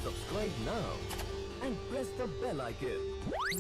Subscribe now and press the bell icon.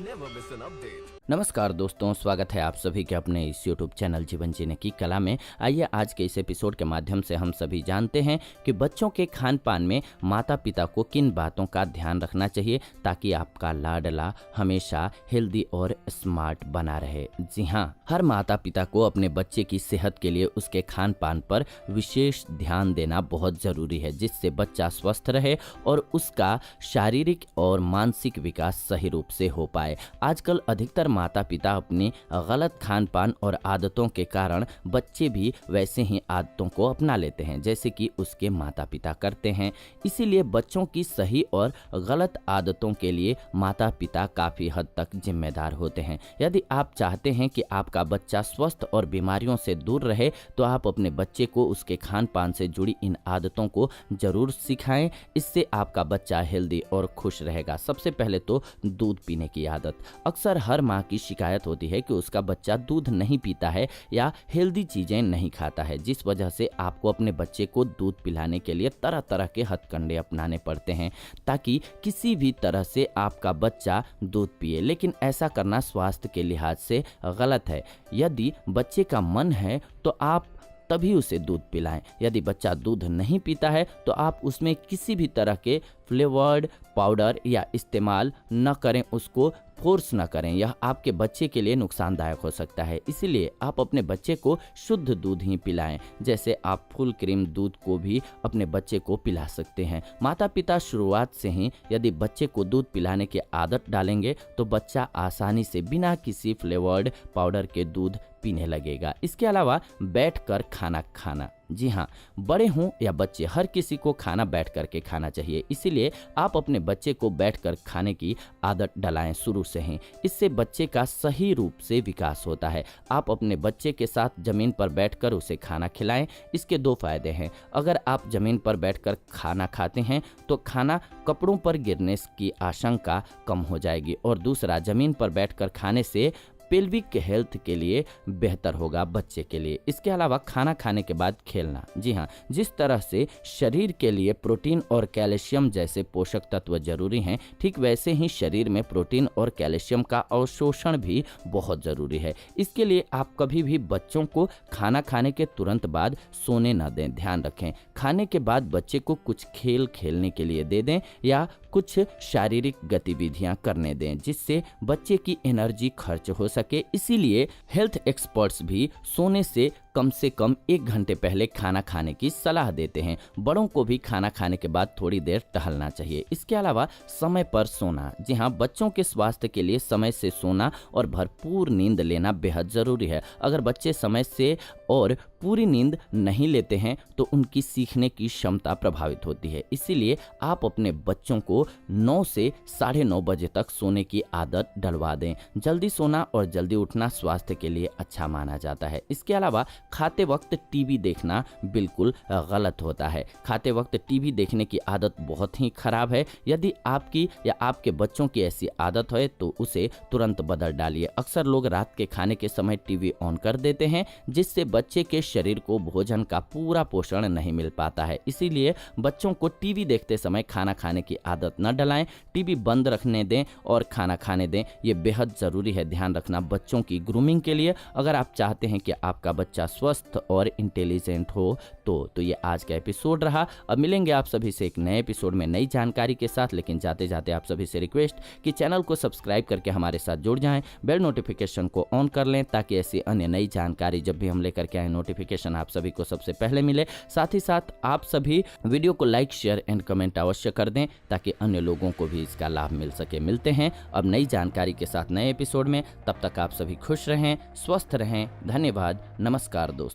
Never miss an update. नमस्कार दोस्तों, स्वागत है आप सभी के अपने इस YouTube चैनल जीवन जीने की कला में। आइए आज के इस एपिसोड के माध्यम से हम सभी जानते हैं कि बच्चों के खान पान में माता पिता को किन बातों का ध्यान रखना चाहिए ताकि आपका लाडला हमेशा हेल्दी और स्मार्ट बना रहे। जी हाँ, हर माता पिता को अपने बच्चे की सेहत के लिए उसके खान पान पर विशेष ध्यान देना बहुत जरूरी है, जिससे बच्चा स्वस्थ रहे और उसका शारीरिक और मानसिक विकास सही रूप से हो पाए। आजकल अधिकतर माता पिता अपनी गलत खान पान और आदतों के कारण बच्चे भी वैसे ही आदतों को अपना लेते हैं जैसे कि उसके माता पिता करते हैं। इसीलिए बच्चों की सही और गलत आदतों के लिए माता पिता काफ़ी हद तक जिम्मेदार होते हैं। यदि आप चाहते हैं कि आपका बच्चा स्वस्थ और बीमारियों से दूर रहे तो आप अपने बच्चे को उसके खान पान से जुड़ी इन आदतों को जरूर सिखाएं। इससे आपका बच्चा हेल्दी और खुश रहेगा। सबसे पहले तो दूध पीने की आदत। अक्सर हर माँ की शिकायत होती है कि उसका बच्चा दूध नहीं पीता है या हेल्दी चीज़ें नहीं खाता है, जिस वजह से आपको अपने बच्चे को दूध पिलाने के लिए तरह तरह के हथकंडे अपनाने पड़ते हैं ताकि किसी भी तरह से आपका बच्चा दूध पिए। लेकिन ऐसा करना स्वास्थ्य के लिहाज से गलत है। यदि बच्चे का मन है तो आप तभी उसे दूध पिलाएं। यदि बच्चा दूध नहीं पीता है तो आप उसमें किसी भी तरह के फ्लेवर्ड पाउडर या इस्तेमाल न करें, उसको फोर्स न करें। यह आपके बच्चे के लिए नुकसानदायक हो सकता है। इसलिए आप अपने बच्चे को शुद्ध दूध ही पिलाएं। जैसे आप फुल क्रीम दूध को भी अपने बच्चे को पिला सकते हैं। माता पिता शुरुआत से ही यदि बच्चे को दूध पिलाने की आदत डालेंगे तो बच्चा आसानी से बिना किसी फ्लेवर्ड पाउडर के दूध पीने लगेगा। इसके अलावा बैठकर खाना खाना। जी हाँ, बड़े हों या बच्चे, हर किसी को खाना बैठ कर के खाना चाहिए। इसीलिए आप अपने बच्चे को बैठकर खाने की आदत डलाएं शुरू से ही। इससे बच्चे का सही रूप से विकास होता है। आप अपने बच्चे के साथ ज़मीन पर बैठकर उसे खाना खिलाएं। इसके दो फायदे हैं। अगर आप ज़मीन पर बैठकर खाना खाते हैं तो खाना कपड़ों पर गिरने की आशंका कम हो जाएगी और दूसरा, ज़मीन पर बैठकर खाने से पेल्विक हेल्थ के लिए बेहतर होगा बच्चे के लिए। इसके अलावा खाना खाने के बाद खेलना। जी हाँ, जिस तरह से शरीर के लिए प्रोटीन और कैल्शियम जैसे पोषक तत्व जरूरी हैं, ठीक वैसे ही शरीर में प्रोटीन और कैल्शियम का अवशोषण भी बहुत ज़रूरी है। इसके लिए आप कभी भी बच्चों को खाना खाने के तुरंत बाद सोने न दें। ध्यान रखें, खाने के बाद बच्चे को कुछ खेल खेलने के लिए दे दें या कुछ शारीरिक गतिविधियां करने दें जिससे बच्चे की एनर्जी खर्च हो सके। इसीलिए हेल्थ एक्सपर्ट्स भी सोने से कम 1 घंटे पहले खाना खाने की सलाह देते हैं। बड़ों को भी खाना खाने के बाद थोड़ी देर टहलना चाहिए। इसके अलावा समय पर सोना। जी हाँ, बच्चों के स्वास्थ्य के लिए समय से सोना और भरपूर नींद लेना बेहद ज़रूरी है। अगर बच्चे समय से और पूरी नींद नहीं लेते हैं तो उनकी सीखने की क्षमता प्रभावित होती है। इसीलिए आप अपने बच्चों को 9 से 9:30 बजे तक सोने की आदत डलवा दें। जल्दी सोना और जल्दी उठना स्वास्थ्य के लिए अच्छा माना जाता है। इसके अलावा खाते वक्त टीवी देखना बिल्कुल गलत होता है। खाते वक्त टीवी देखने की आदत बहुत ही खराब है। यदि आपकी या आपके बच्चों की ऐसी आदत है तो उसे तुरंत बदल डालिए। अक्सर लोग रात के खाने के समय टीवी ऑन कर देते हैं जिससे बच्चे के शरीर को भोजन का पूरा पोषण नहीं मिल पाता है। इसीलिए बच्चों को टीवी देखते समय खाना खाने की आदत न डलाएं। टीवी बंद रखने दें और खाना खाने दें। ये बेहद ज़रूरी है। ध्यान रखना बच्चों की ग्रूमिंग के लिए। अगर आप चाहते हैं कि आपका बच्चा स्वस्थ और इंटेलिजेंट हो तो ये आज का एपिसोड रहा। अब मिलेंगे आप सभी से एक नए एपिसोड में नई जानकारी के साथ। लेकिन जाते जाते आप सभी से रिक्वेस्ट कि चैनल को सब्सक्राइब करके हमारे साथ जुड़ जाएं, बेल नोटिफिकेशन को ऑन कर लें ताकि ऐसी अन्य नई जानकारी जब भी हम लेकर के आए नोटिफिकेशन आप सभी को सबसे पहले मिले। साथ ही साथ आप सभी वीडियो को लाइक, शेयर एंड कमेंट अवश्य कर दें ताकि अन्य लोगों को भी इसका लाभ मिल सके। मिलते हैं अब नई जानकारी के साथ नए एपिसोड में। तब तक आप सभी खुश रहें, स्वस्थ रहें। धन्यवाद। नमस्कार दोस्तों।